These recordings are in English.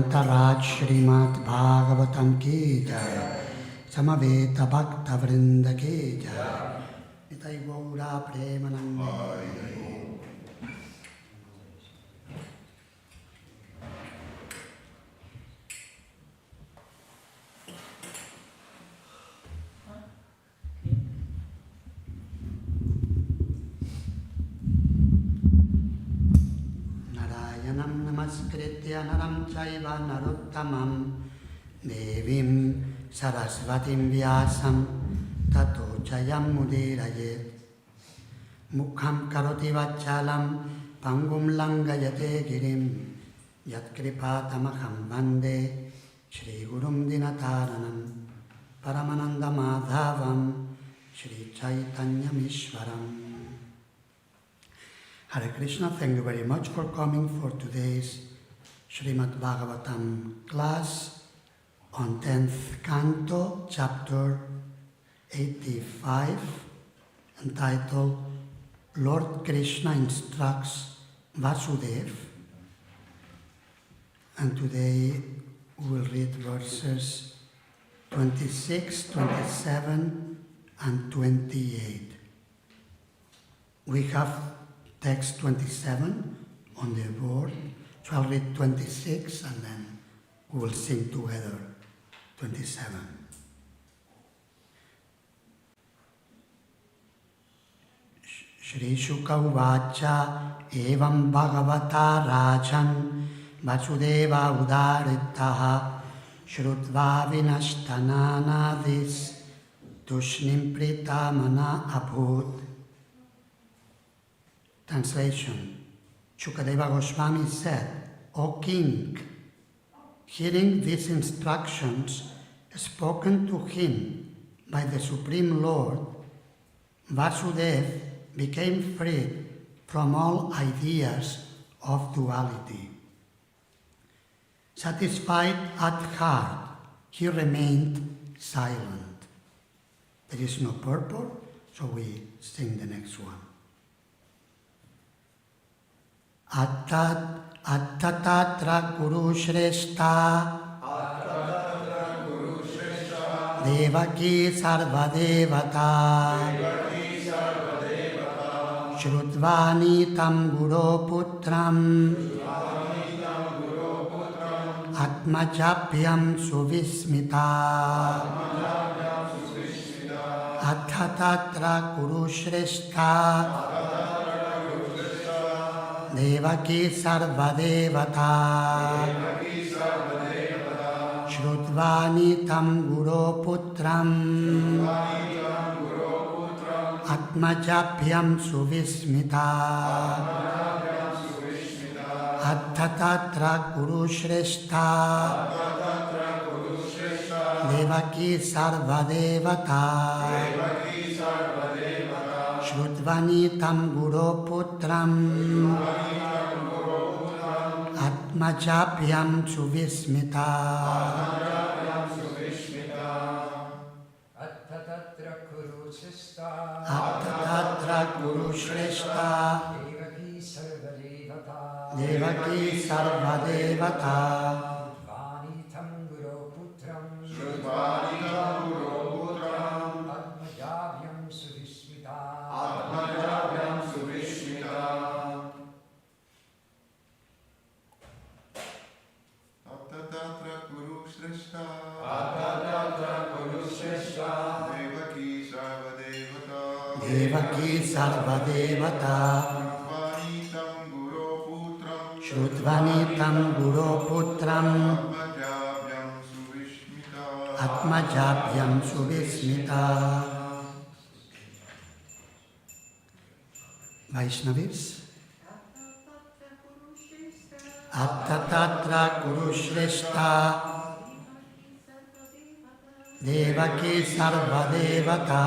Grantaraj Srimad Bhagavatam ki jai, Samaveta Bhakta Vrinda ki jai, Nitai Gaura Premanande. Namaskritya naram chaiva narottamam devim sarasvatim vyasam tato jayam mudirayet mukham karoti vachalam pangum langayate girim yat kripatamaham vande Shri Gurum Dinataranam Paramananda Madhavam Shri Chaitanyamishwaram. Hare Krishna, thank you very much for coming for today's Srimad Bhagavatam class on 10th Canto, chapter 85, entitled Lord Krishna Instructs Vasudeva. And today we will read verses 26, 27, and 28. We have text 27 on the board, so I'll read 26 and then we will sing together 27. Shri Shuka Uvacha Evam Bhagavata Rajan Vasudeva Udaritaha Shrutva Vinashtananadis Tushnim Pritamana Abhut. Translation. Shukadeva Goswami said, O king, hearing these instructions spoken to him by the Supreme Lord, Vasudeva became freed from all ideas of duality. Satisfied at heart, he remained silent. There is no purport, so we sing the next one. Attatatra Guru Shrestha Devaki Sarvadevata Shrutvani Tam Guru Putram Atmajapyam Suvismita Attatatra Guru Shrestha Devaki Sarvadevata Shrutvani Tam Guru Putram Atmajapyam Suvismita Attatatra Guru Shrestha Devaki Sarvadevata Shrutvani Tam Guru Putram Atmajapyam Suvismita Attatatra Guru Shrestha Devaki Sarvadevata Devaki Sarvadevata Shrutvani Tam Guru Putram Atmajapyam Suvismita. Vaishnavis. Attatatra Guru Shrestha Devaki Sarvadevata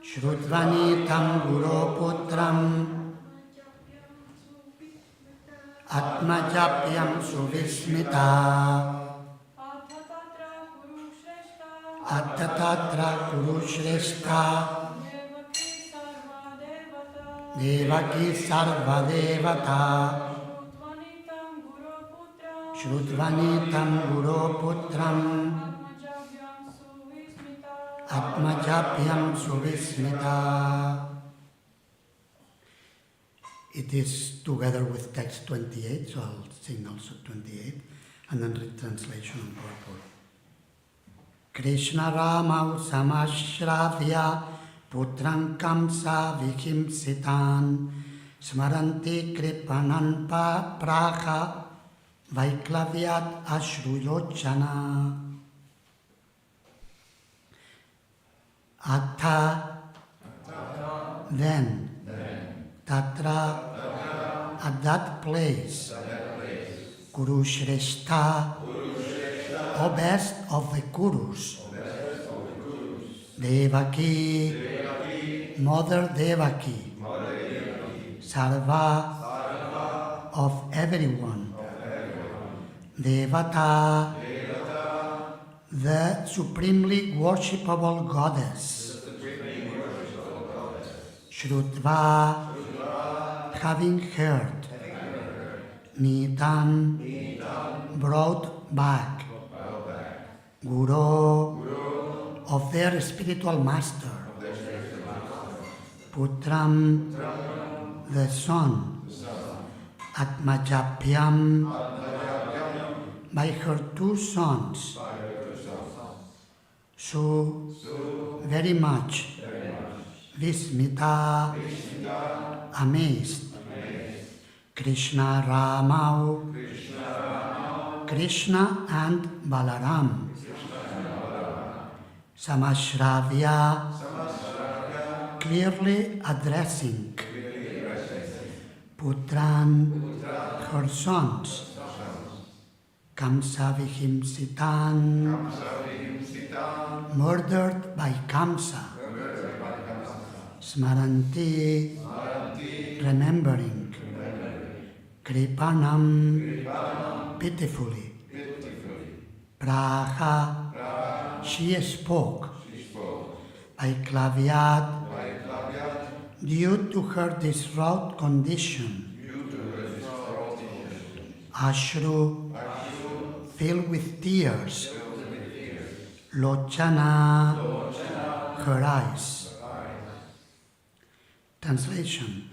Shrutvani Tam Guru Putram Atmajapyam Suvismita. Attatatra Guru Shrestha Devaki Sarvadevata Shrutvanitam Guru Putram Atmajabhyam Suvismita. It is together with text 28, so I'll sing also 28, and then read translation on purport. Krishna Ramau Samashravya Putram Kamsa Vihimsitan Smaranti Kripanan Praha Vaiklavyat Ashruyochana Atta then Tatra at that place Kuru Shrestha, O best of the Kurus, Devaki, Mother Devaki, Sarva, of everyone, Devata, the supremely worshipable goddess, Shrutva, having heard, Nitam, brought back, Guru, of their spiritual master, Putram, the son, Atmajapyam, by her two sons, Su, very much, Vismita, amazed, Krishna Ramau, Krishna and Balaram, Samashravya, clearly addressing, Putran, her sons, Kamsa Vihimsitan, murdered by Kamsa, Smaranti, remembering, Kripanam, pitifully, Praha, she spoke, by Klavyat, due to her distraught condition, Ashru, filled with tears, Lochana, her eyes. Translation.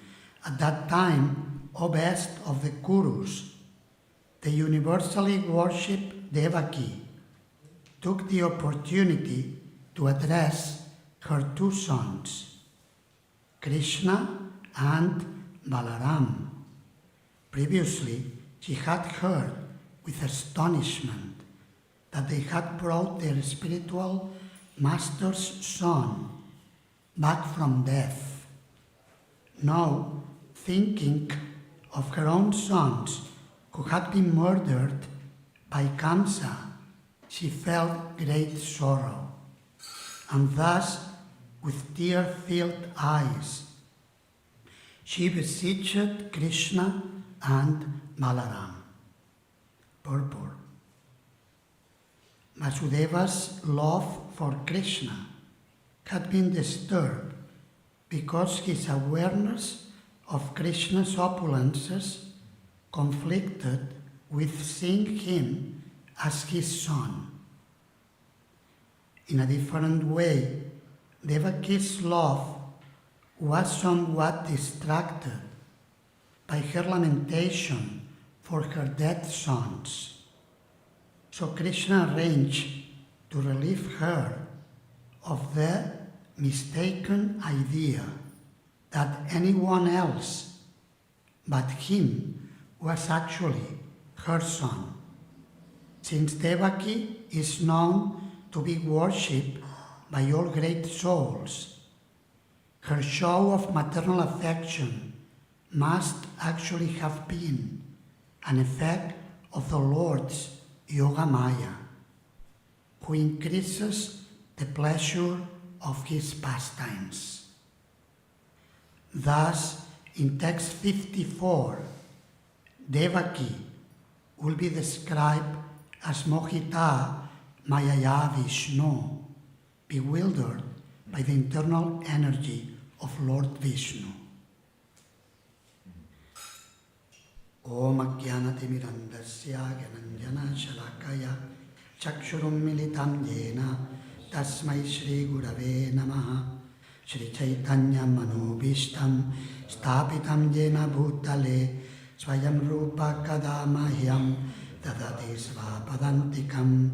At that time, O best of the Kurus, the universally worshipped Devaki took the opportunity to address her two sons, Krishna and Balaram. Previously, she had heard with astonishment that they had brought their spiritual master's son back from death. Now, thinking of her own sons who had been murdered by Kamsa, she felt great sorrow, and thus, with tear-filled eyes, she beseeched Krishna and Balaram. Purport. Vasudeva's love for Krishna had been disturbed because his awareness of Krishna's opulences conflicted with seeing him as his son. In a different way, Devaki's love was somewhat distracted by her lamentation for her dead sons. So Krishna arranged to relieve her of the mistaken idea that anyone else but him was actually her son. Since Devaki is known to be worshipped by all great souls, her show of maternal affection must actually have been an effect of the Lord's Yoga Maya, who increases the pleasure of his pastimes. Thus, in text 54, Devaki will be described as Mohita Mayaya Vishnu, bewildered by the internal energy of Lord Vishnu. Om Ajnanatimirandasya Gyananjana Shalakaya Chakshurum Militam Yena Tasmai Shri Gurave Namaha Shri Chaitanya Manobishtam Stapitam Yena Bhutale Swayam Rupa Kadamahyam Dadati Svapadantikam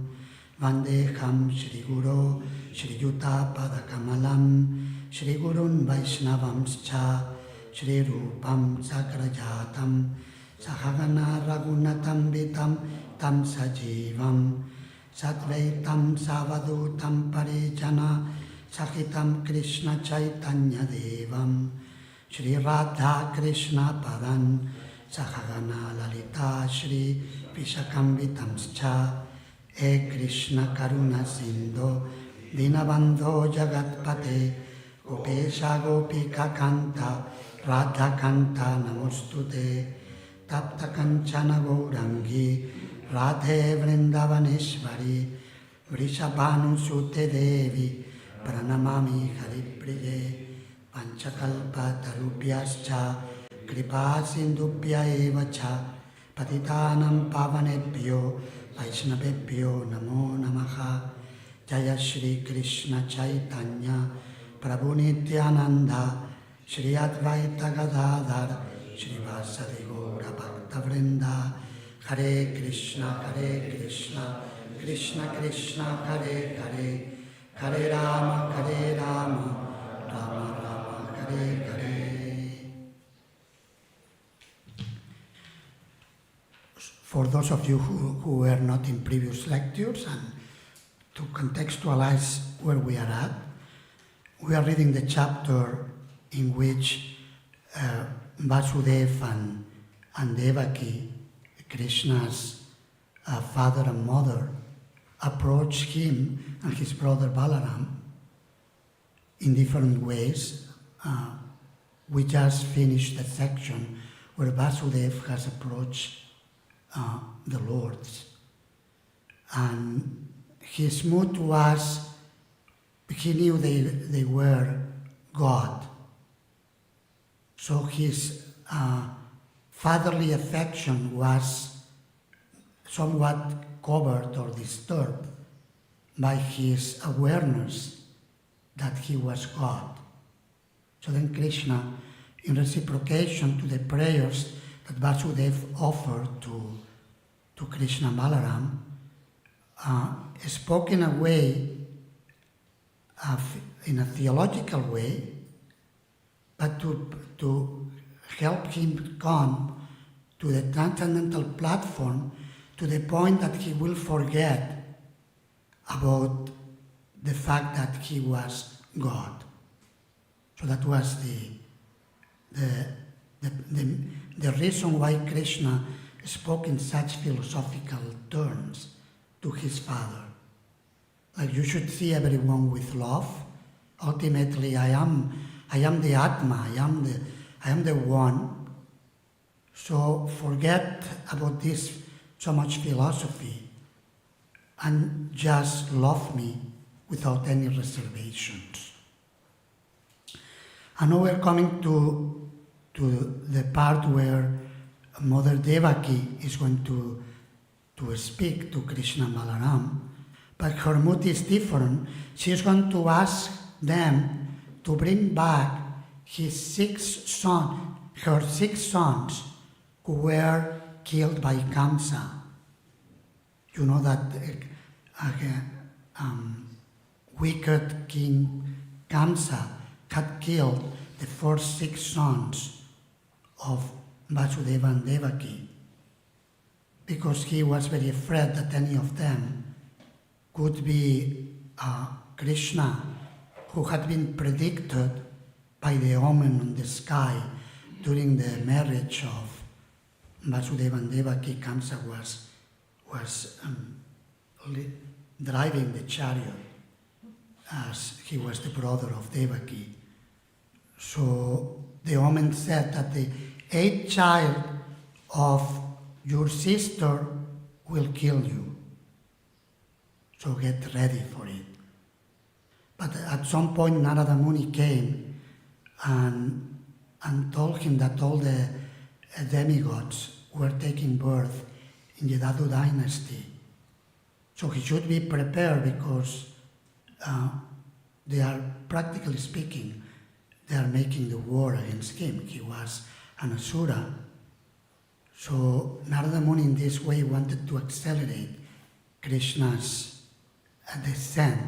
Vandeham Shri Guru Shri Yuta Padakamalam Shri Gurun Vaishnavamscha Shri Rupam Sakrajatam Sahagana Ragunatam Vitam Tam Sajivam Satvaitam Savadutam Parijana Sahitam Krishna Chaitanya Devam Shri Radha Krishna Padan Sahagana Lalita Shri Vishakamvitamscha E Krishna Karuna Sindho Dinabandho Jagatpate Gopesha Gopika Kanta Radha Kanta Namostute Tapta Kanchana Gaurangi Radhe Vrindavaneshvari Vrishabhanu Sute Devi Pranamami Haripriye Panchakalpa Tarubhyascha Kripa Sindubhya Evacha Patitanam Pavanebhyo Vaishnavebhyo Namo Namaha Jaya Shri Krishna Chaitanya Prabhu Nityananda Shri Advaita Gadadhar Shri Vasadi Gaura Bhakta Vrinda Hare Krishna Krishna Krishna Hare Hare Hare Rama Rama Rama Hare Hare. For those of you who were not in previous lectures, and to contextualize where we are at, we are reading the chapter in which Vasudeva and Devaki, Krishna's father and mother, approach him and his brother Balaram in different ways. We just finished the section where Vasudeva has approached the Lords. And his mood was, he knew they were God. So his fatherly affection was somewhat covered or disturbed by his awareness that he was God. So then Krishna, in reciprocation to the prayers that Vasudeva offered to Krishna Balaram, spoke in a way, in a theological way, but to help him come to the transcendental platform to the point that he will forget about the fact that he was God. So that was the reason why Krishna spoke in such philosophical terms to his father. Like, you should see everyone with love. Ultimately, I am the Atma, I am the one. So forget about this so much philosophy and just love me without any reservations. And now we're coming to the part where Mother Devaki is going to speak to Krishna Balaram, but her mood is different. She is going to ask them to bring back her 6 sons who were killed by Kamsa. You know that wicked king Kamsa had killed the first 6 sons of Vasudeva and Devaki because he was very afraid that any of them could be Krishna, who had been predicted by the omen on the sky during the marriage of Vasudeva and Devaki. Kamsa was driving the chariot as he was the brother of Devaki. So the omen said that the 8th child of your sister will kill you. So get ready for it. But at some point Narada Muni came and told him that all the demigods were taking birth in the Yadu dynasty. So he should be prepared because they are, practically speaking, they are making the war against him. He was an Asura. So Narada Muni in this way wanted to accelerate Krishna's descent.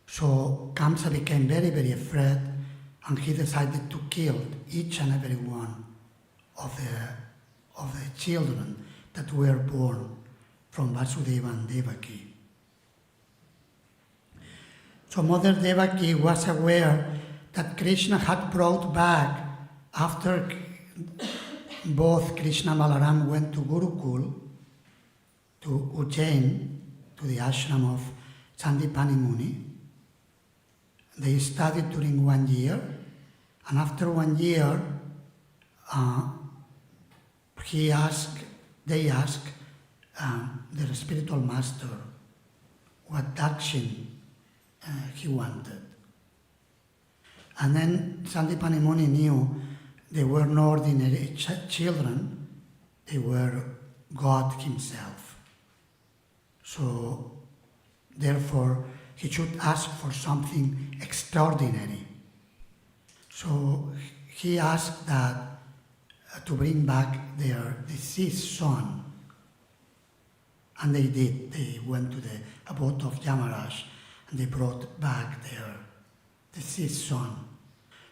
So Kamsa became very, very afraid, and he decided to kill each and every one of the children that were born from Vasudeva and Devaki. So Mother Devaki was aware that Krishna had brought back, after both Krishna and Balaram went to Gurukul, to Ujjain, to the ashram of Sandipani Muni. They studied during 1 year, and after 1 year, they asked their spiritual master what Darshan he wanted. And then Sandipani Muni knew they were no ordinary children, they were God himself. So, therefore, he should ask for something extraordinary. So, he asked that to bring back their deceased son. And they did. They went to the abode of Yamaraj and they brought back their deceased son.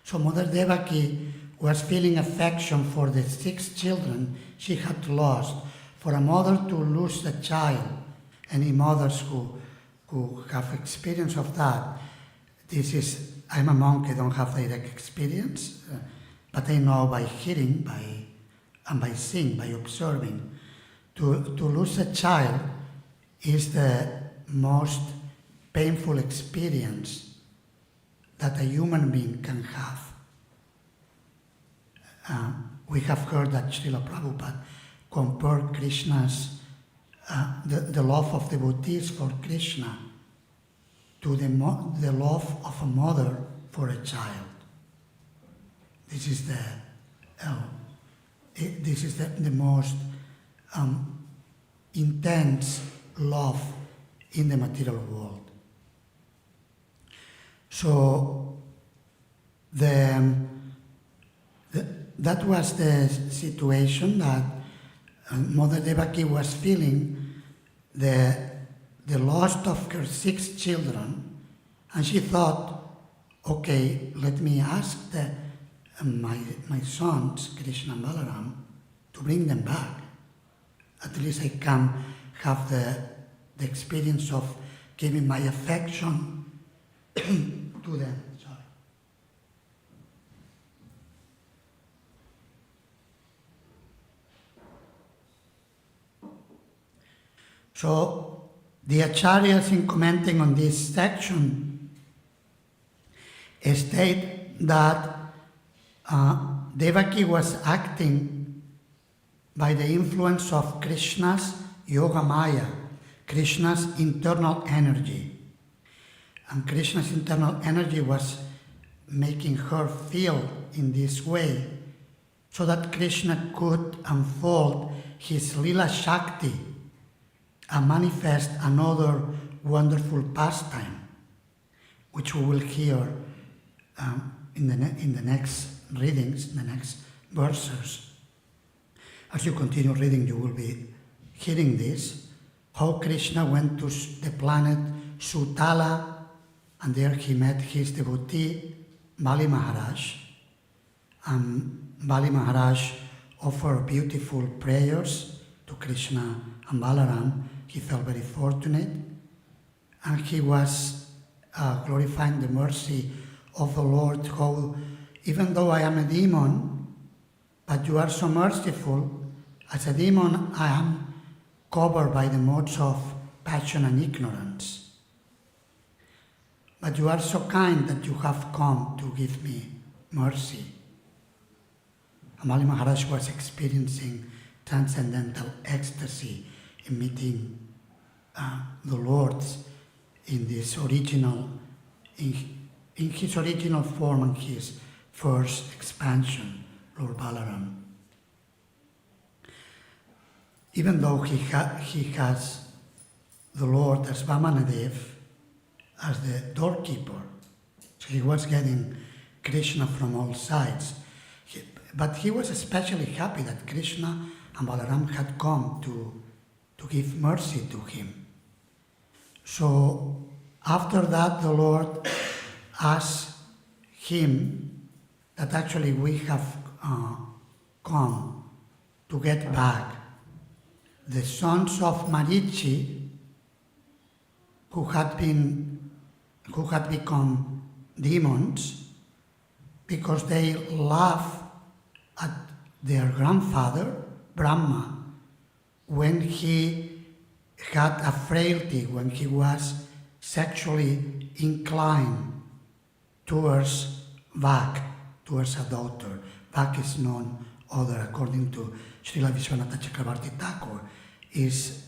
So Mother Devaki was feeling affection for the 6 children she had lost. For a mother to lose a child, any mothers who have experience of that, this is, I'm a monk, I don't have direct experience, but I know by hearing, and by seeing, by observing. To lose a child is the most painful experience that a human being can have. We have heard that Srila Prabhupada compared Krishna's, the love of devotees for Krishna to the love of a mother for a child. This is the most intense love in the material world. So that was the situation that Mother Devaki was feeling, the loss of her 6 children, and she thought, okay, let me ask my sons, Krishna and Balaram, to bring them back. At least I can have the experience of giving my affection to them. Sorry. So the Acharyas, in commenting on this section, state that Devaki was acting by the influence of Krishna's Yoga Maya, Krishna's internal energy. And Krishna's internal energy was making her feel in this way so that Krishna could unfold his Lila Shakti and manifest another wonderful pastime, which we will hear in the next readings, in the next verses. As you continue reading, you will be hearing this, how Krishna went to the planet Sutala, and there he met his devotee, Bali Maharaj. And Bali Maharaj offered beautiful prayers to Krishna and Balaram. He felt very fortunate, and he was glorifying the mercy of the Lord, how even though I am a demon, but you are so merciful, as a demon I am covered by the modes of passion and ignorance. But you are so kind that you have come to give me mercy. Bali Maharaj was experiencing transcendental ecstasy in meeting the Lord in this original, in his original form and his first expansion, Lord Balaram. even though he has the Lord as Vamanadev as the doorkeeper, so he was getting Krishna from all sides. But he was especially happy that Krishna and Balaram had come to give mercy to him. So after that, the Lord asked him that actually we have come to get back the sons of Marichi who had become demons because they laughed at their grandfather, Brahma, when he had a frailty, when he was sexually inclined towards Vak, towards a daughter. Vak is none other, according to Srila Vishwanatha Chakravarti Thakur, is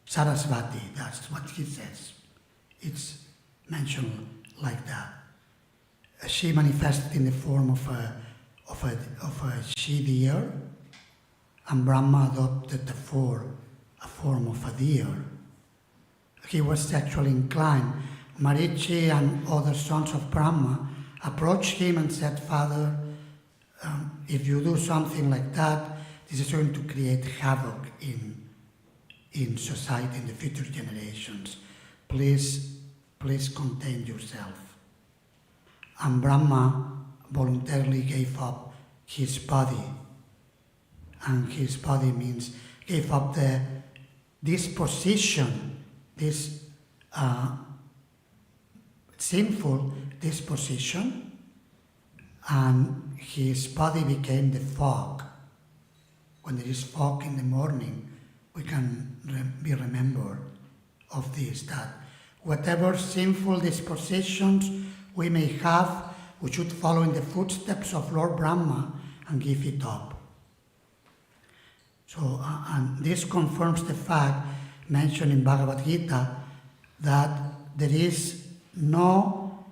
Sarasvati. That's what he says. It's mentioned like that. She manifested in the form of a she-deer, and Brahma adopted a form of a deer. He was sexually inclined. Marichi and other sons of Brahma approached him and said, Father, if you do something like that, this is going to create havoc in society, in the future generations. Please contain yourself. And Brahma voluntarily gave up his body. And his body means gave up the disposition, this sinful disposition, and his body became the fog. When there is fog in the morning, we can be remembered of this, that whatever sinful dispositions we may have, we should follow in the footsteps of Lord Brahma and give it up. So, and this confirms the fact mentioned in Bhagavad Gita that there is no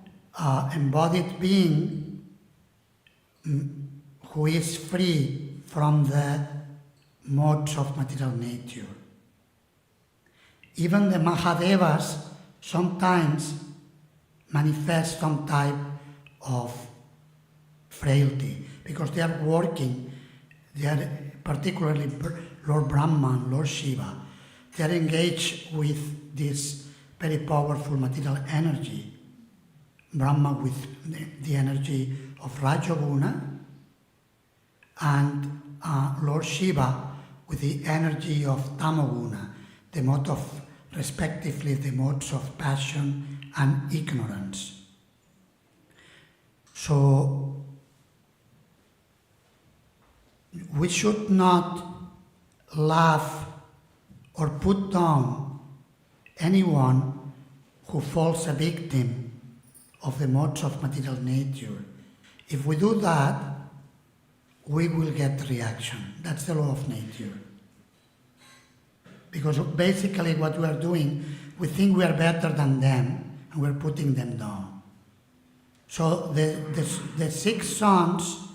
embodied being who is free from the modes of material nature. Even the Mahadevas sometimes manifest some type of frailty because they are working, they are particularly Lord Brahma and Lord Shiva, they are engaged with this very powerful material energy. Brahma with the energy of Rajoguna, and Lord Shiva with the energy of Tamoguna, the mode of, respectively, the modes of passion and ignorance. So we should not laugh or put down anyone who falls a victim of the modes of material nature. If we do that, we will get reaction. That's the law of nature. Because basically what we are doing, we think we are better than them, and we're putting them down. So the 6 sons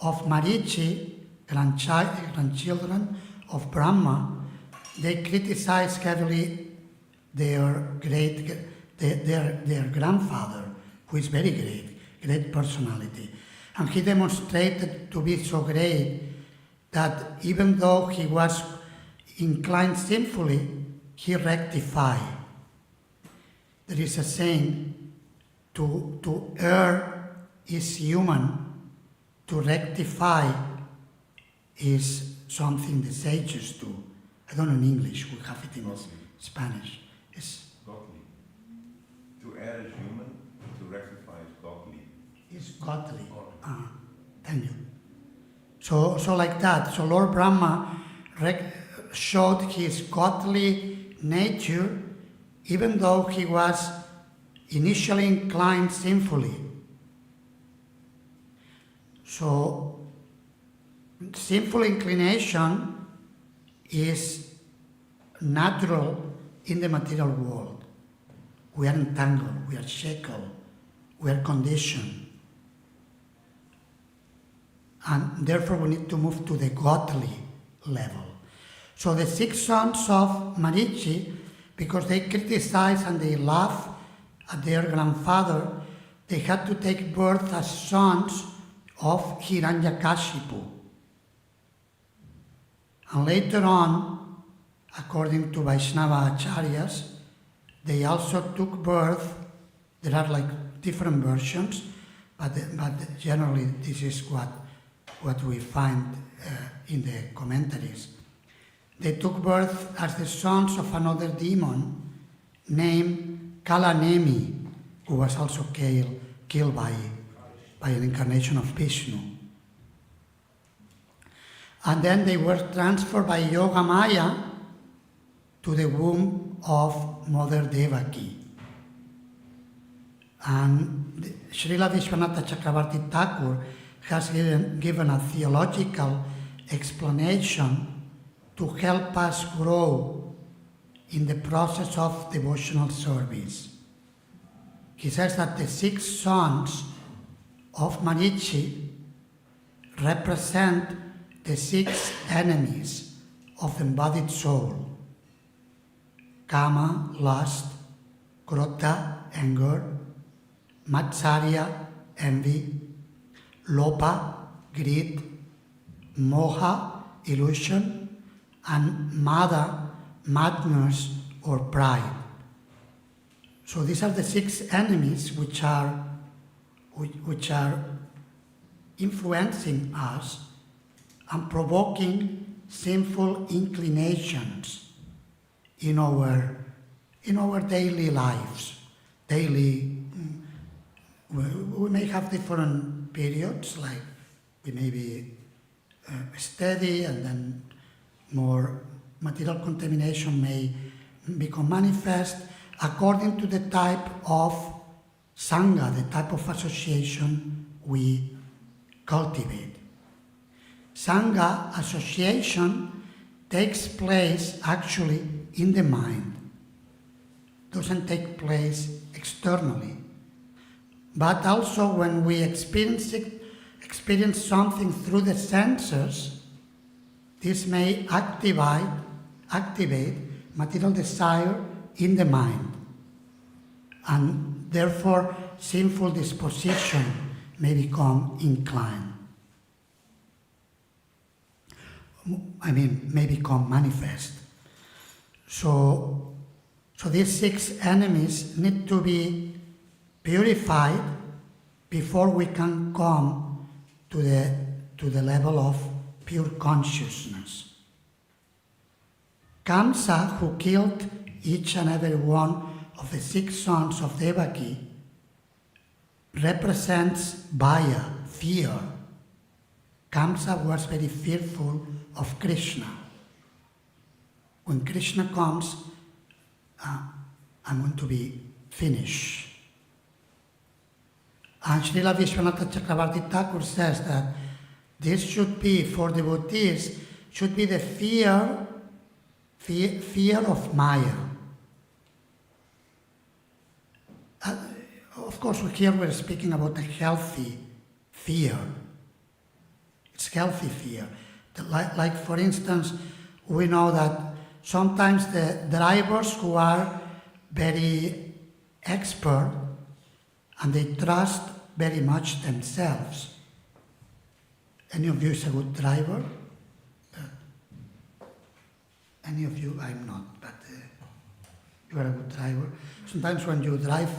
of Marichi, grandchildren of Brahma, they criticize heavily their grandfather, who is very great personality. And he demonstrated to be so great that even though he was inclined sinfully, he rectified. There is a saying, to err is human, to rectify is something the sages do. I don't know in English, we have it in Spanish. It's godly. To err is human, to rectify is godly. It's godly. Thank you. So like that. So Lord Brahma showed his godly nature, even though he was initially inclined sinfully. So sinful inclination is natural in the material world. We are entangled, we are shackled, we are conditioned. And therefore we need to move to the godly level. So the 6 sons of Marichi, because they criticize and they laugh at their grandfather, they had to take birth as sons of Hiranyakashipu. And later on, according to Vaishnava acharyas, they also took birth. There are like different versions, but generally this is what we find in the commentaries. They took birth as the sons of another demon named Kalanemi, who was also killed by an incarnation of Vishnu. And then they were transferred by Yoga Maya to the womb of Mother Devaki. And Srila Vishwanatha Chakravarti Thakur has given a theological explanation to help us grow in the process of devotional service. He says that the 6 sons of Marichi represent the 6 enemies of the embodied soul: Kama, lust; Krodha, anger; Matsarya, envy; Lopa, greed; Moha, illusion; and Mada, madness or pride. So these are the 6 enemies which are influencing us and provoking sinful inclinations in our daily lives. We may have different periods, like we may be steady, and then more material contamination may become manifest according to the type of sangha, the type of association we cultivate. Sangha, association, takes place actually in the mind. Doesn't take place externally. But also when we experience something through the senses, this may activate material desire in the mind, and therefore sinful disposition may become inclined. May become manifest. So these 6 enemies need to be purified before we can come to the level of pure consciousness. Kamsa, who killed each and every one of the 6 sons of Devaki, represents Bhaya, fear. Kamsa was very fearful of Krishna. When Krishna comes, I'm going to be finished. And Srila Vishwanatha Chakravarti Thakur says that this should be, for devotees, should be the fear of Maya. Of course, here we're speaking about a healthy fear. It's healthy fear. Like for instance, we know that sometimes the drivers who are very expert and they trust very much themselves. Any of you is a good driver? Any of you? I'm not, but you are a good driver. Sometimes when you drive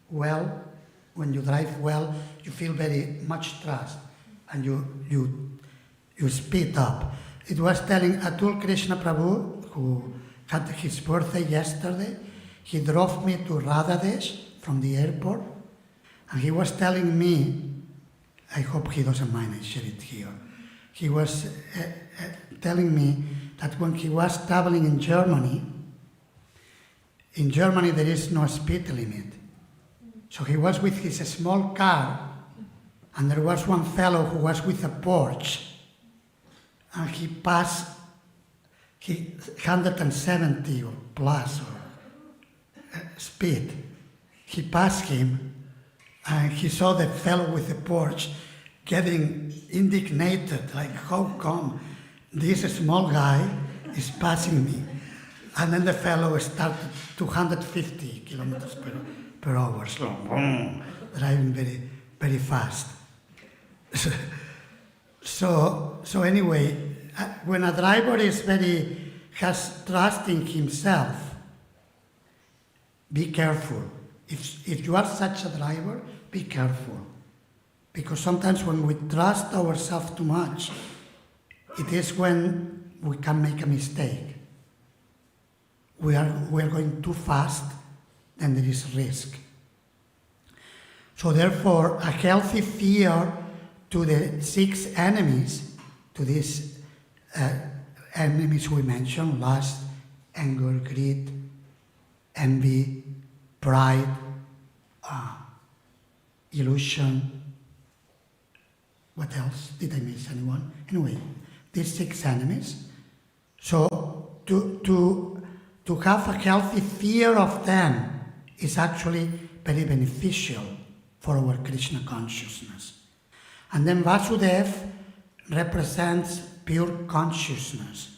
well, you feel very much trust, and you speed up. It was telling Atul Krishna Prabhu, who had his birthday yesterday. He drove me to Radhadesh from the airport, and he was telling me, I hope he doesn't mind I share it here. He was telling me that when he was traveling in Germany there is no speed limit. So he was with his small car, and there was one fellow who was with a Porsche, and he passed 170 or plus speed. He passed him, and he saw the fellow with the Porsche getting indignated, like how come this small guy is passing me. And then the fellow started 250 kilometers per hour, so boom, driving very, very fast. So anyway, when a driver has trust in himself, be careful. If you are such a driver, be careful. Because sometimes when we trust ourselves too much, it is when we can make a mistake. We are going too fast, then there is risk. So therefore, a healthy fear to the 6 enemies, to these enemies we mentioned, lust, anger, greed, envy, pride, illusion. What else? Did I miss anyone? Anyway, these 6 enemies. So to have a healthy fear of them is actually very beneficial for our Krishna consciousness. And then Vasudeva represents pure consciousness.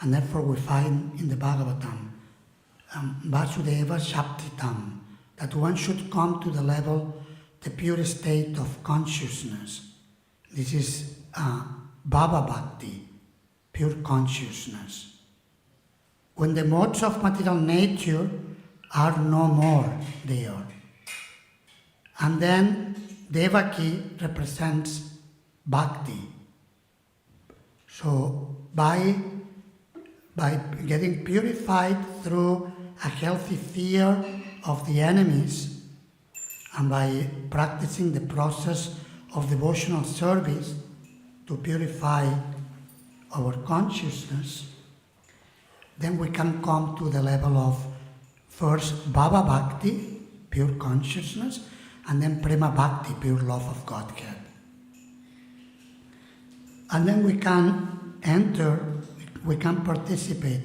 And therefore we find in the Bhagavatam, Vasudeva Shaptitam, that one should come to the level, the pure state of consciousness. This is Bhava Bhakti, pure consciousness. When the modes of material nature are no more there. And then Devaki represents Bhakti. So by getting purified through a healthy fear of the enemies and by practicing the process of devotional service to purify our consciousness, then we can come to the level of first Bhava Bhakti, pure consciousness, and then Prema Bhakti, pure love of Godhead. And then we can participate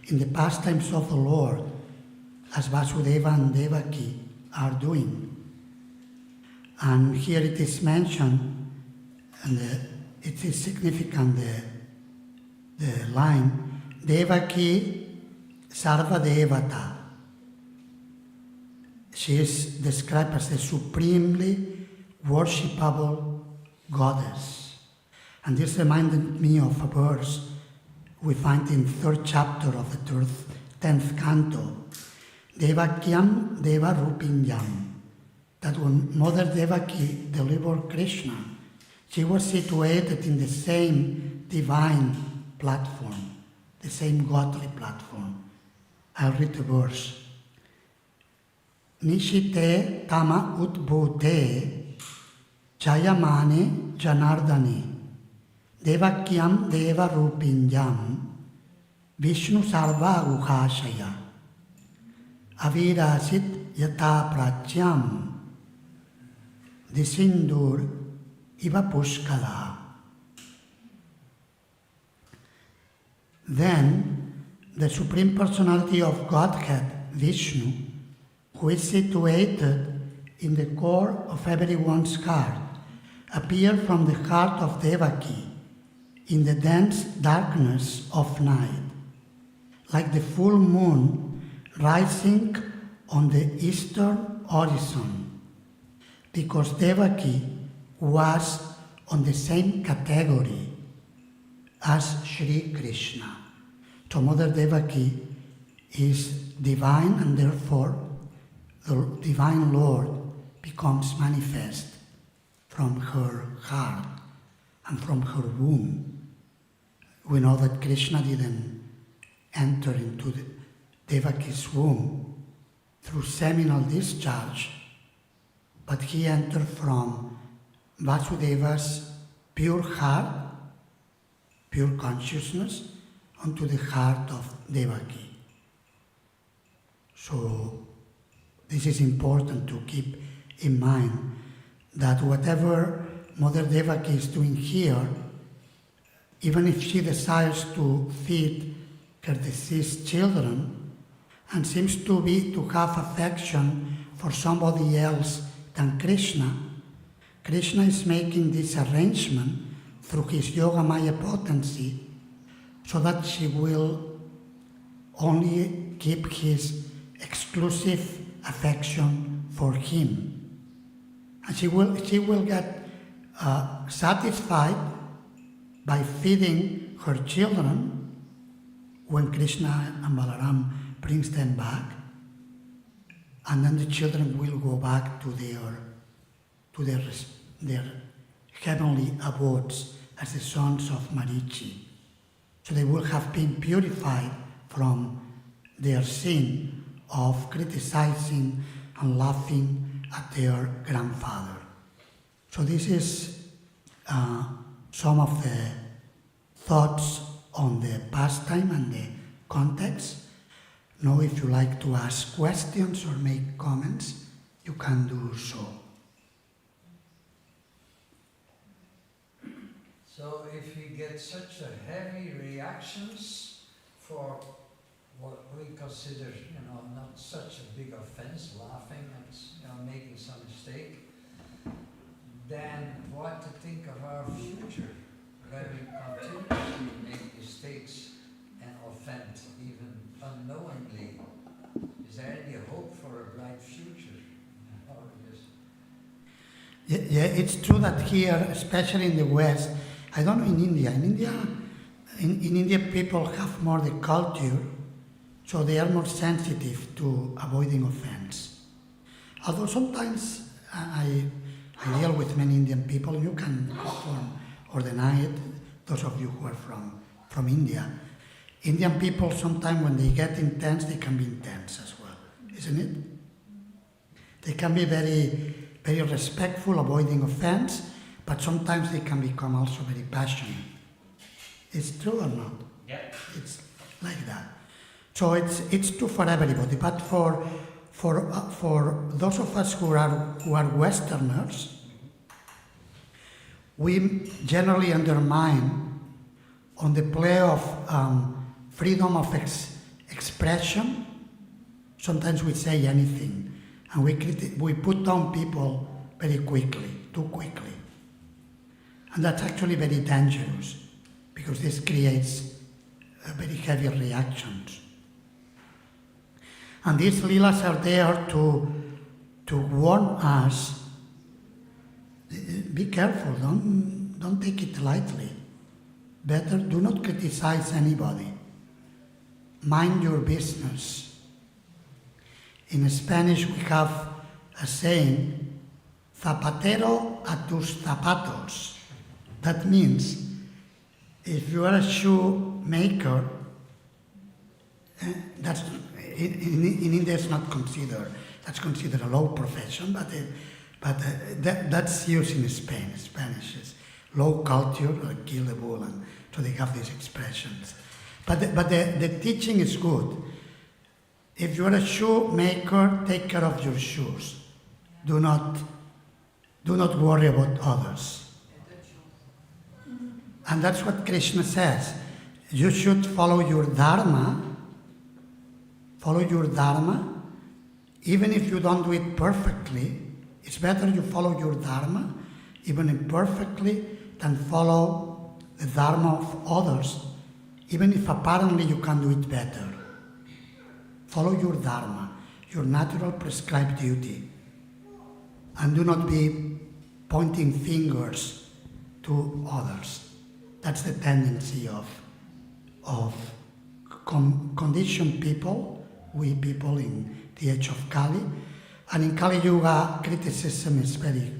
in the pastimes of the Lord as Vasudeva and Devaki are doing. And here it is mentioned, and it is significant, the line, Devaki Sarva Devata. She is described as the supremely worshipable goddess. And this reminded me of a verse we find in 3rd chapter of the 10th canto, Devakyam Deva Rupinyam, that when Mother Devaki delivered Krishna, she was situated in the same divine platform, the same godly platform. I'll read the verse. Nishite tama utbhute jayamane janardane devakyam deva rupinyam vishnu sarva guhashaya avirasit yata pratyam disindur iva pushkala. Then the Supreme Personality of Godhead, Vishnu, who is situated in the core of everyone's heart, appeared from the heart of Devaki in the dense darkness of night, like the full moon rising on the eastern horizon, because Devaki was on the same category as Shri Krishna. So Mother Devaki is divine, and therefore the divine Lord becomes manifest from her heart and from her womb. We know that Krishna didn't enter into Devaki's womb through seminal discharge, but he entered from Vasudeva's pure heart, pure consciousness, onto the heart of Devaki. So this is important to keep in mind, that whatever Mother Devaki is doing here, even if she desires to feed her deceased children and seems to have affection for somebody else than Krishna, Krishna is making this arrangement through his Yogamaya potency so that she will only keep his exclusive affection for him. And she will get satisfied by feeding her children when Krishna and Balaram brings them back, and then the children will go back to their heavenly abodes as the sons of Marichi. So they will have been purified from their sin of criticizing and laughing at their grandfather. So this is some of the thoughts on the pastime and the context. Now, if you like to ask questions or make comments, you can do so. So if we get such a heavy reactions for what we consider, not such a big offense, laughing and, making some mistake, then what to think of our future, where we continuously make mistakes and offend, even unknowingly? Is there any hope for a bright future? Yeah, it's true that here, especially in the West, I don't know in India. In India, people have more the culture, so they are more sensitive to avoiding offense. Although sometimes I deal with many Indian people, you can confirm or deny it, those of you who are from India. Indian people, sometimes when they get intense, they can be intense as well, isn't it? They can be very, very respectful, avoiding offense, but sometimes they can become also very passionate. It's true or not? Yeah. It's like that. So it's true for everybody, but for those of us who are Westerners, we generally undermine on the play of freedom of expression. Sometimes we say anything, and we put down people very quickly, too quickly. And that's actually very dangerous, because this creates very heavy reactions. And these leelas are there to warn us, be careful, don't take it lightly. Better do not criticize anybody. Mind your business. In Spanish we have a saying, zapatero a tus zapatos. That means, if you are a shoemaker, that's in India it's not considered. That's considered a low profession, but that's used in Spain. Spanish is low culture, kill the bull, and so they have these expressions. But the teaching is good. If you are a shoemaker, take care of your shoes. Do not worry about others. And that's what Krishna says. You should follow your dharma. Follow your dharma. Even if you don't do it perfectly, it's better you follow your dharma, even imperfectly, than follow the dharma of others, even if apparently you can do it better. Follow your dharma, your natural prescribed duty. And do not be pointing fingers to others. That's the tendency of conditioned people, we people in the age of Kali. And in Kali Yuga, criticism is very,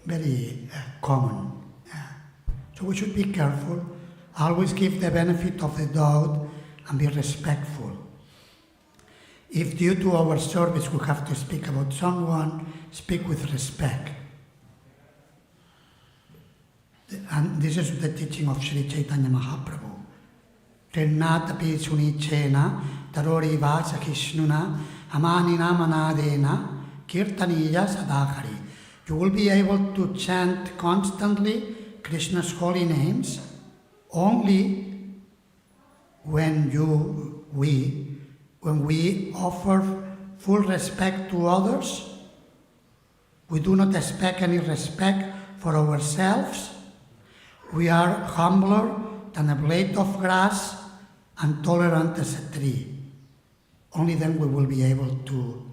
very common. So we should be careful, always give the benefit of the doubt and be respectful. If due to our service we have to speak about someone, speak with respect. And this is the teaching of Sri Chaitanya Mahaprabhu. Trinatapi sunichena tarori vasa kishnuna amanina manadena kirtaniya sadakari. You will be able to chant constantly Krishna's holy names only when we offer full respect to others. We do not expect any respect for ourselves. We are humbler than a blade of grass and tolerant as a tree. Only then we will be able to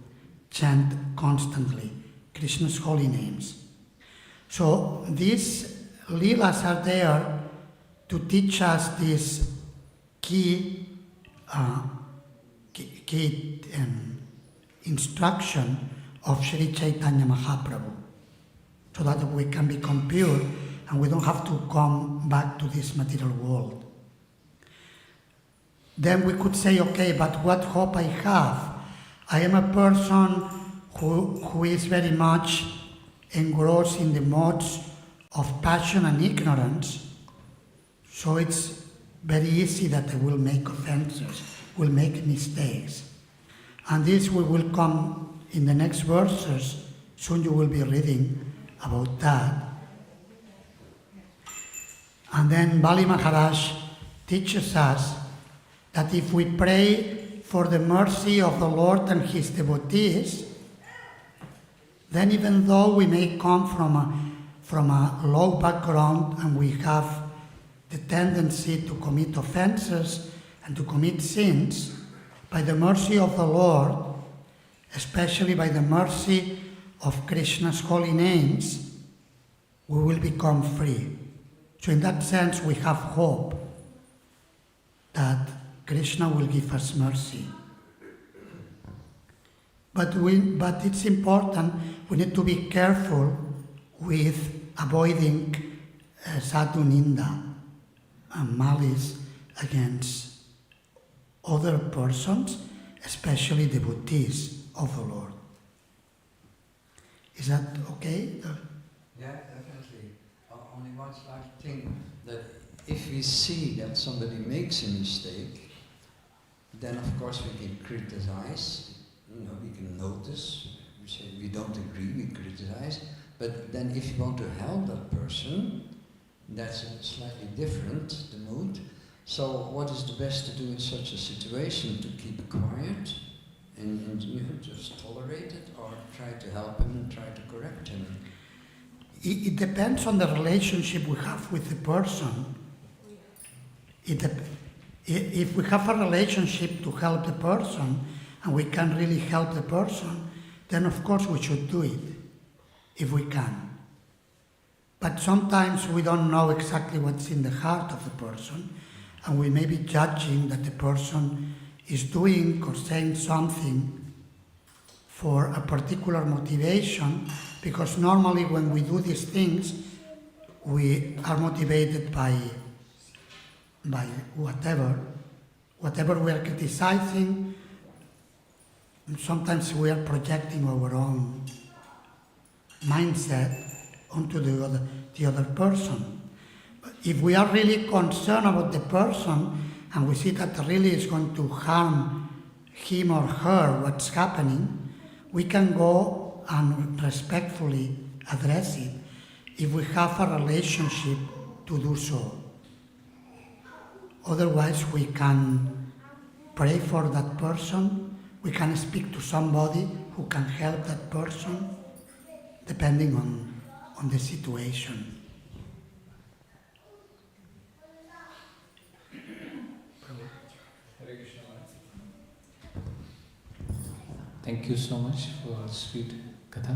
chant constantly Krishna's holy names. So these leelas are there to teach us this key instruction of Sri Chaitanya Mahaprabhu, so that we can become pure and we don't have to come back to this material world. Then we could say, okay, but what hope I have? I am a person who is very much engrossed in the modes of passion and ignorance, so it's very easy that I will make offenses, will make mistakes. And this we will come in the next verses. Soon you will be reading about that. And then Bali Maharaj teaches us that if we pray for the mercy of the Lord and His devotees, then even though we may come from a low background and we have the tendency to commit offenses and to commit sins, by the mercy of the Lord, especially by the mercy of Krishna's holy names, we will become free. So in that sense, we have hope that Krishna will give us mercy. But it's important, we need to be careful with avoiding sadhu ninda and malice against other persons, especially devotees of the Lord. Is that okay? Yeah, definitely. Only one slight thing, that if we see that somebody makes a mistake, then of course we can criticize, we can notice, we say we don't agree, we criticize, but then if you want to help that person, that's slightly different, the mood. So what is the best to do in such a situation? To keep quiet and just tolerate it, or try to help him and try to correct him? It depends on the relationship we have with the person. If we have a relationship to help the person and we can really help the person, then of course we should do it, if we can. But sometimes we don't know exactly what's in the heart of the person, and we may be judging that the person is doing or saying something for a particular motivation, because normally when we do these things, we are motivated by whatever we are criticizing. Sometimes we are projecting our own mindset onto the other person. But if we are really concerned about the person and we see that really is going to harm him or her, what's happening, we can go and respectfully address it if we have a relationship to do so. Otherwise, we can pray for that person, we can speak to somebody who can help that person, depending on the situation. Thank you so much for sweet katha.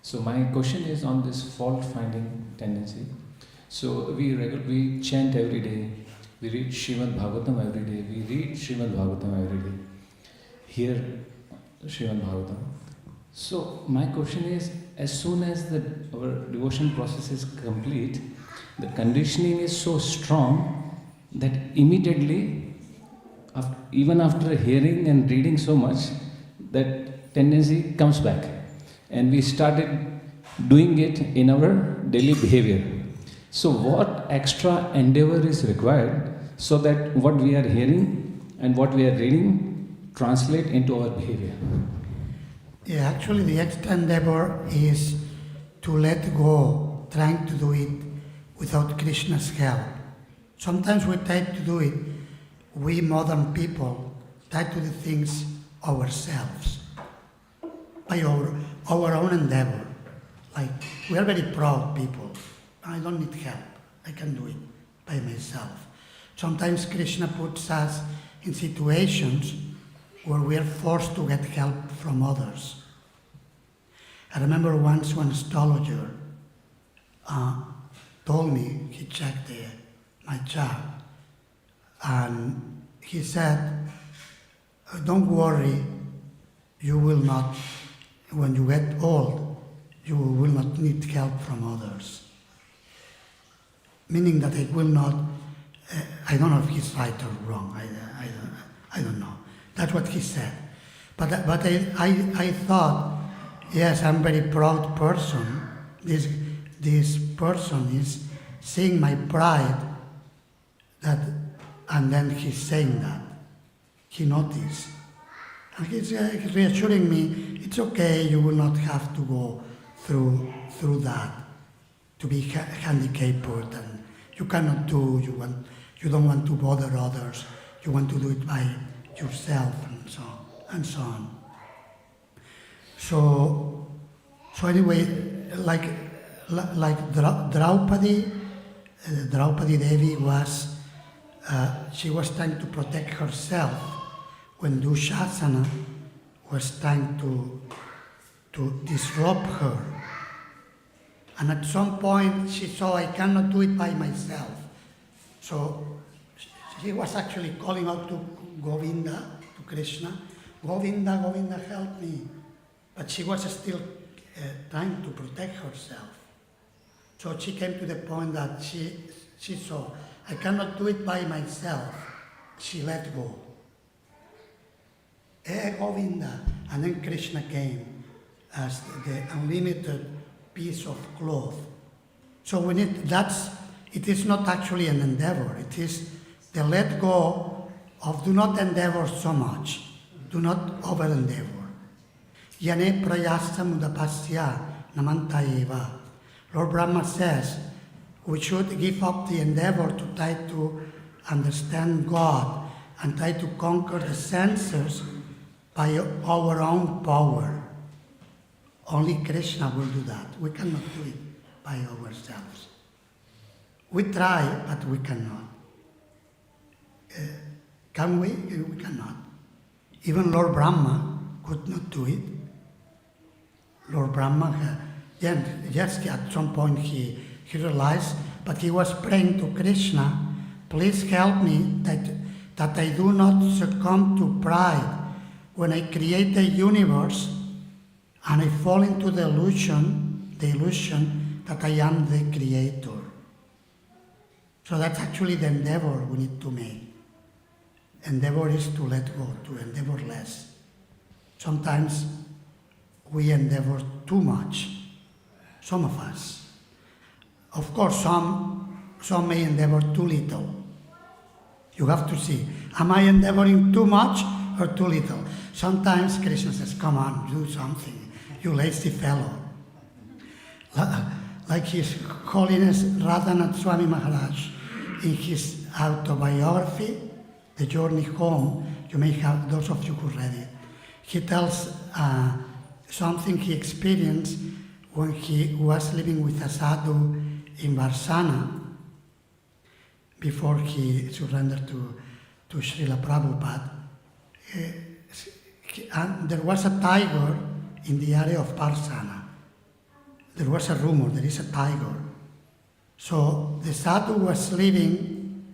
So my question is on this fault-finding tendency. So we chant every day, we read Srimad Bhagavatam every day, we read Srimad Bhagavatam every day, hear Srimad Bhagavatam. So my question is, as soon as our devotion process is complete, the conditioning is so strong that immediately, even after hearing and reading so much, that tendency comes back, and we started doing it in our daily behavior. So what extra endeavor is required so that what we are hearing and what we are reading translate into our behavior? Yeah, actually the extra endeavor is to let go, trying to do it without Krishna's help. Sometimes we try to do it, we modern people try to do things ourselves, by our own endeavor. Like, we are very proud people. I don't need help. I can do it by myself. Sometimes Krishna puts us in situations where we are forced to get help from others. I remember once one astrologer told me, he checked my chart, and he said, don't worry, you will not, when you get old, you will not need help from others. Meaning that it will not, I don't know if he's right or wrong, I don't know. That's what he said. But I thought, yes, I'm a very proud person. This person is seeing my pride, and then he's saying that. He noticed. And he's reassuring me, it's okay, you will not have to go through that, to be handicapped, and you cannot do, you don't want to bother others, you want to do it by yourself, and so on. So anyway, like Draupadi Devi was, she was trying to protect herself when Dushasana was trying to disrupt her. And at some point she saw, I cannot do it by myself. So she was actually calling out to Govinda, to Krishna, Govinda, Govinda, help me. But she was still trying to protect herself. So she came to the point that she saw, I cannot do it by myself. She let go. Govinda. And then Krishna came as the unlimited piece of cloth. So it is not actually an endeavor. It is the let go of do not endeavor so much. Do not over endeavor. Yane prayasa mudapasya namanta eva. Lord Brahma says we should give up the endeavor to try to understand God and try to conquer the senses by our own power. Only Krishna will do that. We cannot do it by ourselves. We try, but we cannot. Can we? We cannot. Even Lord Brahma could not do it. Lord Brahma, yes, at some point he realized, but he was praying to Krishna, please help me that I do not succumb to pride when I create the universe and I fall into the illusion that I am the creator. So that's actually the endeavor we need to make. Endeavor is to let go, to endeavor less. Sometimes we endeavor too much, some of us. Of course, some may endeavor too little. You have to see, am I endeavoring too much or too little? Sometimes Krishna says, come on, do something, you lazy fellow. Like His Holiness Radhanath Swami Maharaj, in his autobiography, The Journey Home, you may have, those of you who read it, he tells something he experienced when he was living with a sadhu in Varsana before he surrendered to Srila Prabhupada. And there was a tiger in the area of Varsana. There was a rumor, there is a tiger. So the sadhu was living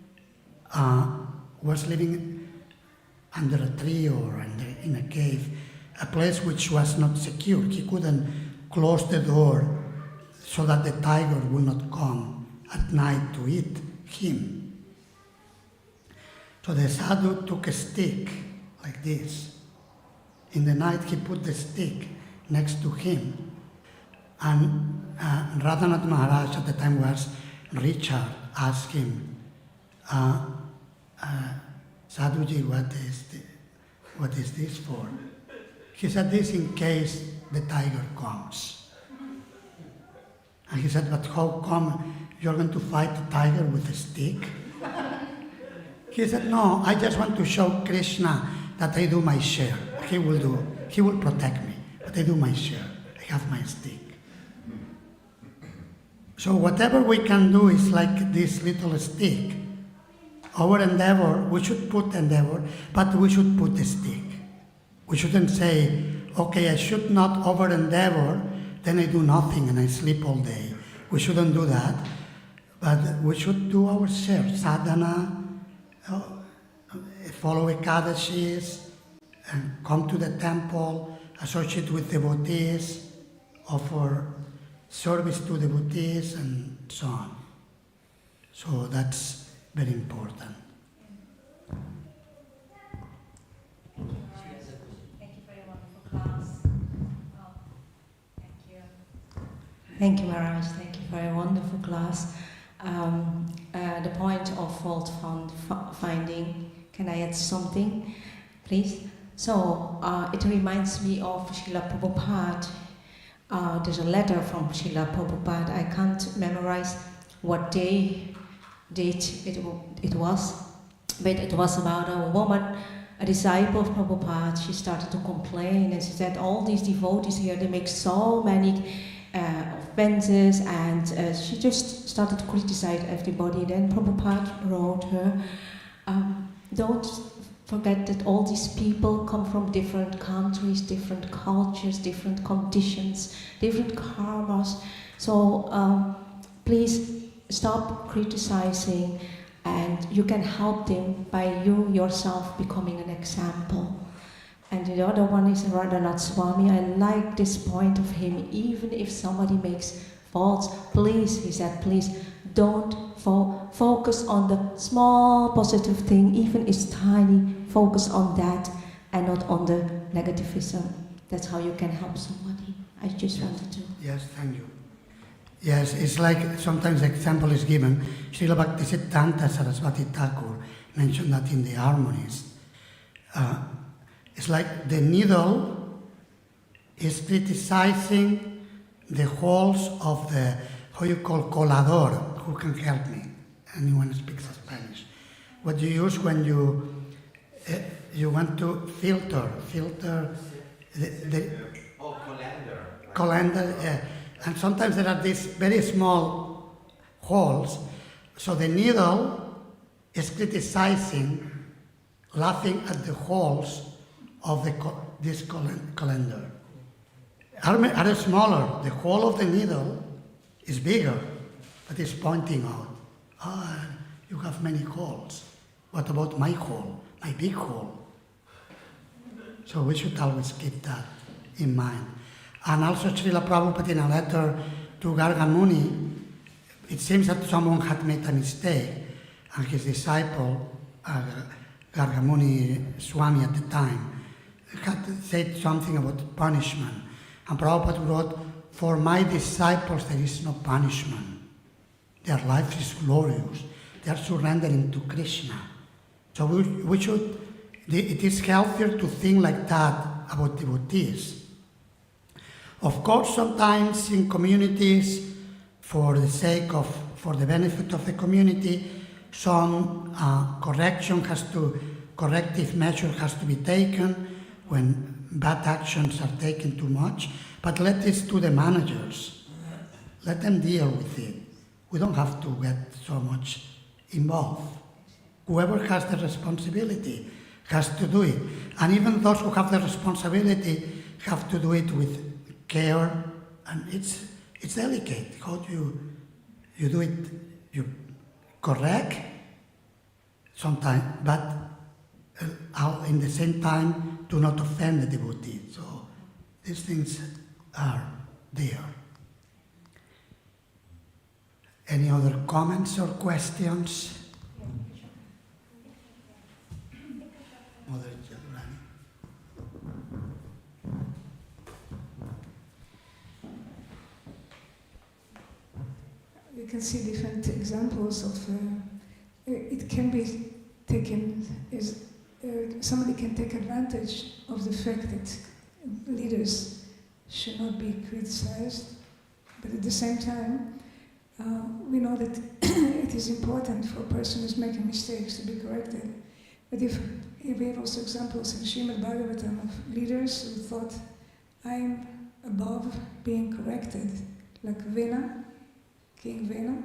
under a tree or in a cave, a place which was not secure. He couldn't close the door so that the tiger would not come at night to eat him. So the sadhu took a stick like this. In the night he put the stick next to him. And Radhanath Maharaj at the time was Richard, asked him, Sadhuji, what is this for? He said, this in case the tiger comes. And he said, but how come you're going to fight the tiger with a stick? He said, no, I just want to show Krishna that I do my share. He will protect me, but I do my share. I have my stick. So whatever we can do is like this little stick. our endeavor, we should put endeavor, but we should put the stick. We shouldn't say, okay, I should not over endeavor, then I do nothing and I sleep all day. We shouldn't do that, but we should do our share, sadhana, follow Ekadashis, and come to the temple, associate with devotees, offer service to devotees, and so on. So that's very important. Thank you for your wonderful class. Thank you. Thank you, Maharaj. Thank you for your wonderful class. The point of fault finding, can I add something, please? So, it reminds me of Srila Prabhupada. There's a letter from Srila Prabhupada. I can't memorize what date it was, but it was about a woman, a disciple of Prabhupada. She started to complain and she said, all these devotees here, they make so many offenses, and she just started to criticize everybody. Then Prabhupada wrote her, don't forget that all these people come from different countries, different cultures, different conditions, different karmas. So please stop criticizing, and you can help them by you yourself becoming an example. And the other one is Radhanath Swami. I like this point of him. Even if somebody makes faults, please, he said, please don't focus on the small positive thing, even if it's tiny. Focus on that and not on the negativism. That's how you can help somebody. I just wanted to. Yes, thank you. Yes, it's like sometimes the example is given. Srila Bhaktisiddhanta Saraswati Thakur mentioned that in the harmonies. It's like the needle is criticizing the holes of the, how you call, colador. Who can help me? Anyone who speaks Spanish. What you use when you want to filter the colander. And sometimes there are these very small holes. So the needle is criticizing, laughing at the holes of this colander. Are smaller. The hole of the needle is bigger, but it's pointing out. You have many holes. What about my hole, my big hole? So we should always keep that in mind. And also Srila Prabhupada in a letter to Gargamuni, it seems that someone had made a mistake, and his disciple, Gargamuni Swami at the time, had said something about punishment. And Prabhupada wrote, for my disciples there is no punishment. Their life is glorious. They are surrendering to Krishna. So we should, it is healthier to think like that about devotees. Of course, sometimes in communities, for the benefit of the community, some corrective measure has to be taken when bad actions are taken too much. But let this to the managers. Let them deal with it. We don't have to get so much involved. Whoever has the responsibility has to do it. And even those who have the responsibility have to do it with care, and it's delicate. How do you do it? You correct sometimes, but in the same time do not offend the devotee. So these things are there. Any other comments or questions? Mother Yadunandana. You can see different examples of it can be taken as somebody can take advantage of the fact that leaders should not be criticized, but at the same time we know that it is important for a person who's making mistakes to be corrected. But if we have also examples in Srimad Bhagavatam of leaders who thought, I'm above being corrected, like Vena, King Vena,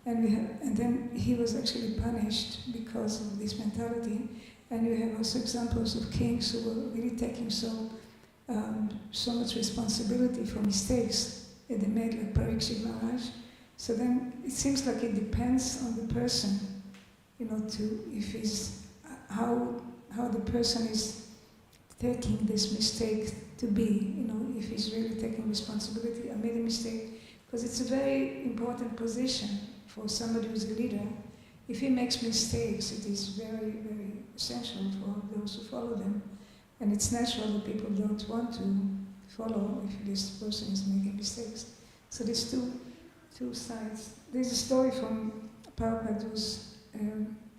and then he was actually punished because because of this mentality. And you have also examples of kings who were really taking so much responsibility for mistakes that they made, like Parikshit Maharaj. So then it seems like it depends on the person, how the person is taking this mistake to be, if he's really taking responsibility. I made a mistake, because it's a very important position for somebody who's a leader. If he makes mistakes, it is very, very essential for those who follow them. And it's natural that people don't want to follow if this person is making mistakes. So there's two sides. There's a story from Prabhupada.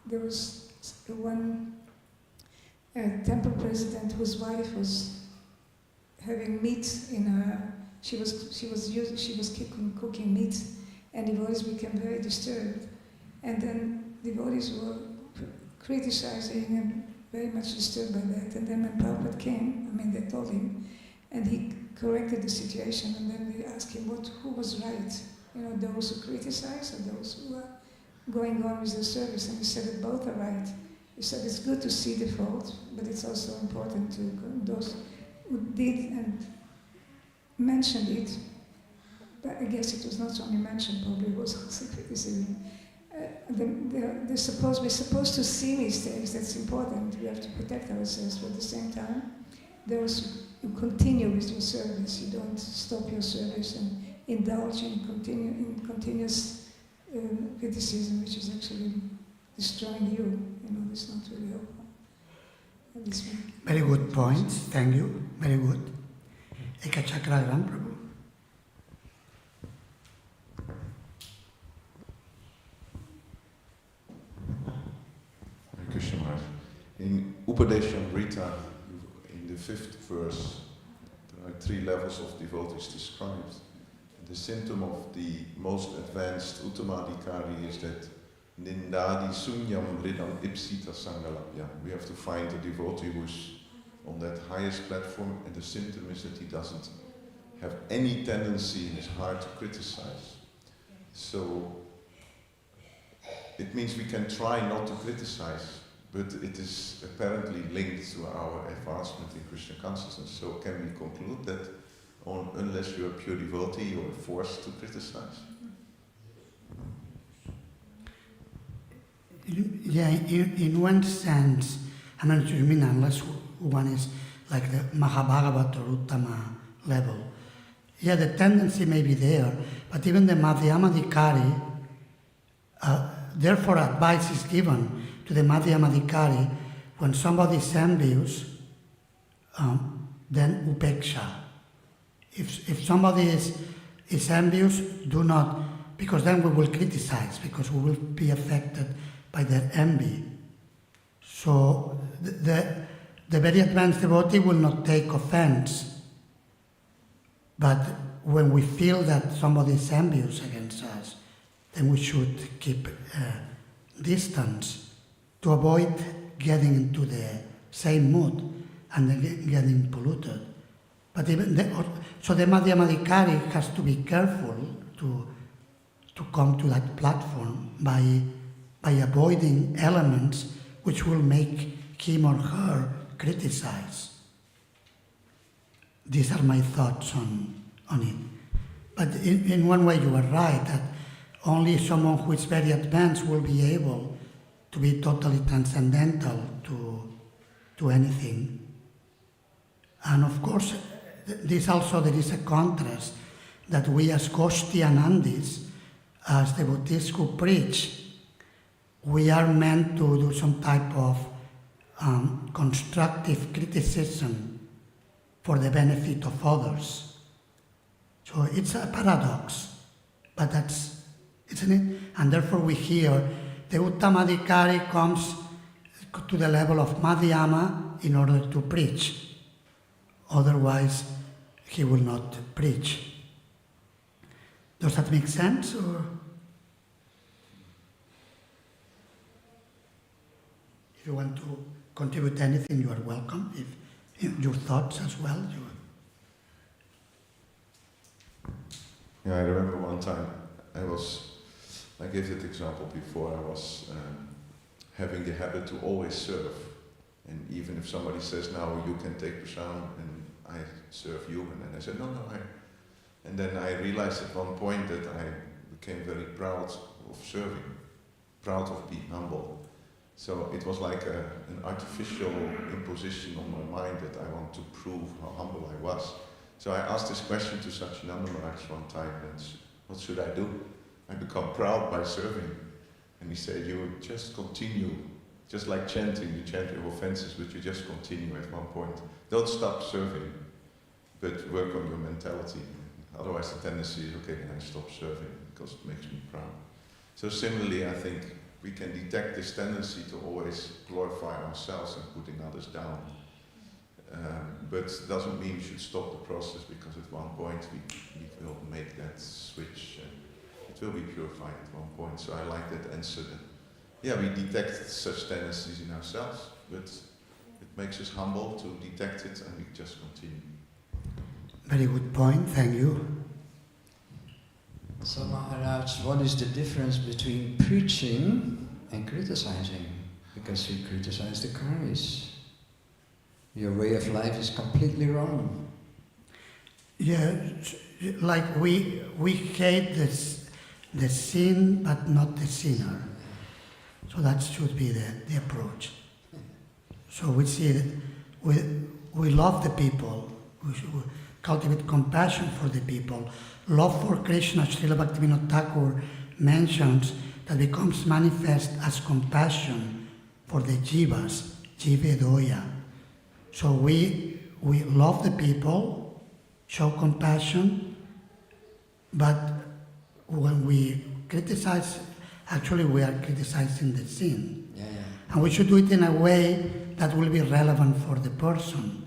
There was one temple president whose wife was having meat in her. She was cooking meat, and devotees became very disturbed. And then devotees were criticizing and very much disturbed by that. And then when Prabhupada came, they told him, and he corrected the situation. And then they asked him who was right, those who criticize or those who are going on with the service. And he said that both are right. He said it's good to see the fault, but it's also important to those who did and mentioned it. But I guess it was not only mentioned, probably it was also criticism. We're supposed to see mistakes, that's important. We have to protect ourselves, but at the same time, those who continue with your service, you don't stop your service and indulge in continuous criticism, which is actually destroying you. It's not really helpful. Very good points, thank you, very good. Eka Chakragram, Prabhu. Hare Krishna Maharaj. In Upadeshamrita, in the 5th verse, there are 3 levels of devotees described. The symptom of the most advanced Uttamadhikari is that Nindadi Sunyam Ridam Ipsita Sangalabhya. We have to find a devotee who's on that highest platform, and the symptom is that he doesn't have any tendency in his heart to criticize. So it means we can try not to criticize, but it is apparently linked to our advancement in Krishna consciousness. So can we conclude that unless you're a pure devotee, you're forced to criticize? Yeah, in one sense, you mean unless one is like the Mahabharata or Uttama level. Yeah, the tendency may be there, but even the Madhyamadhikari, therefore advice is given to the Madhyamadhikari when somebody is envious, then upeksha. If somebody is envious, do not, because then we will criticize, because we will be affected by their envy. So the very advanced devotee will not take offense, but when we feel that somebody is envious against us, then we should keep distance to avoid getting into the same mood and then getting polluted. But so the Madhyamadhikari has to be careful to come to that platform by avoiding elements which will make him or her criticize. These are my thoughts on it. But in one way you are right, that only someone who is very advanced will be able to be totally transcendental to anything. And of course, there is a contrast that we as Goshti and Andis, as devotees who preach, we are meant to do some type of constructive criticism for the benefit of others. So it's a paradox, but that's, isn't it? And therefore we hear the Uttamadhikari comes to the level of Madhyama in order to preach. Otherwise, he will not preach. Does that make sense? Or if you want to contribute anything, you are welcome. If your thoughts as well. Yeah, I remember one time I gave that example before, I was having the habit to always serve. And even if somebody says, now you can take Darshan and I serve you, and then I said, no, and then I realized at one point that I became very proud of serving, proud of being humble. So it was like an artificial imposition on my mind that I want to prove how humble I was. So I asked this question to Satchidananda Maharaj one time, and what should I do? I become proud by serving. And he said, you just continue, just like chanting, you chant your offenses, but you just continue at one point. Don't stop serving, but work on your mentality. Otherwise the tendency is, okay, then I stop serving because it makes me proud. So similarly, I think we can detect this tendency to always glorify ourselves and putting others down. But it doesn't mean we should stop the process, because at one point we will make that switch and it will be purified at one point. So I like that answer that, yeah, we detect such tendencies in ourselves, but it makes us humble to detect it and we just continue. Very good point, thank you. So Maharaj, what is the difference between preaching and criticizing? Because you criticize the karmis. Your way of life is completely wrong. Yeah, like we hate the sin, but not the sinner. So that should be the approach. So we see that we love the people, we should cultivate compassion for the people. Love for Krishna, Srila Bhaktivinoda Thakur mentions that becomes manifest as compassion for the jivas, jive doya. So we love the people, show compassion, but when we criticize, actually we are criticizing the sin. Yeah. And we should do it in a way that will be relevant for the person.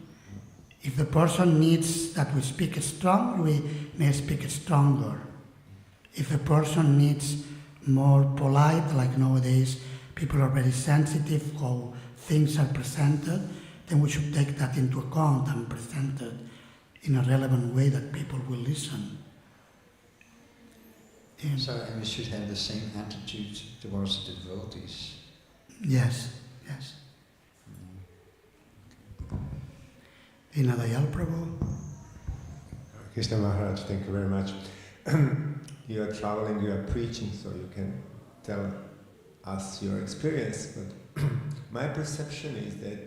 If the person needs that we speak strong, we may speak stronger. If the person needs more polite, like nowadays people are very sensitive how things are presented, then we should take that into account and present it in a relevant way that people will listen. So we should have the same attitude towards the devotees. Yes. Vinadayal Prabhu. Krishna Maharaj, thank you very much. You are traveling, you are preaching, so you can tell us your experience. But my perception is that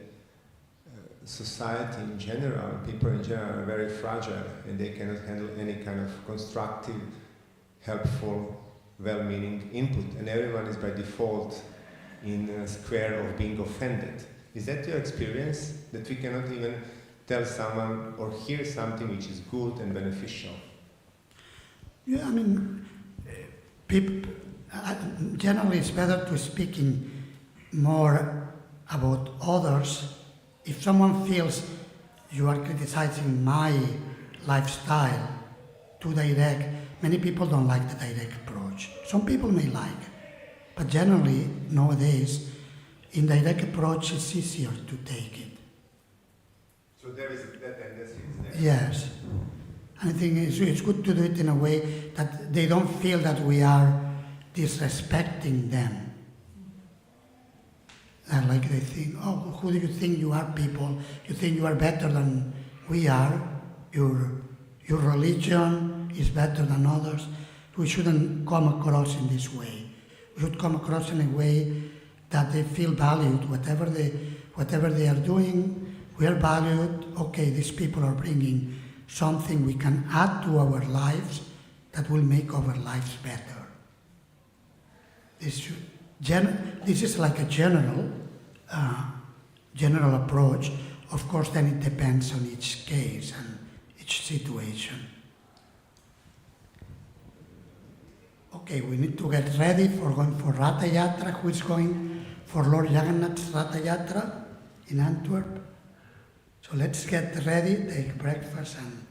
society in general, people in general are very fragile and they cannot handle any kind of constructive, helpful, well-meaning input. And everyone is by default in a square of being offended. Is that your experience? That we cannot even tell someone or hear something which is good and beneficial? Yeah, I mean, people, generally it's better to speak more about others. If someone feels you are criticizing my lifestyle too direct, many people don't like the direct approach. Some people may like, but generally nowadays, indirect approach is easier to take it. So there is that tendency there. Yes. And I think it's good to do it in a way that they don't feel that we are disrespecting them. And like they think, oh, who do you think you are, people? You think you are better than we are? Your religion is better than others? We shouldn't come across in this way. We should come across in a way that they feel valued. Whatever they are doing, we are valued. Okay, these people are bringing something we can add to our lives that will make our lives better. This is like a general approach. Of course, then it depends on each case and each situation. Okay, we need to get ready for going for Ratha Yatra. Who is going for Lord Jagannath's Ratha Yatra in Antwerp? So let's get ready, take breakfast, and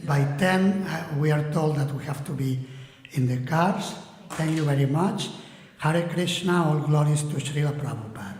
by 10 we are told that we have to be in the cars. Thank you very much. Hare Krishna, all glories to Srila Prabhupada.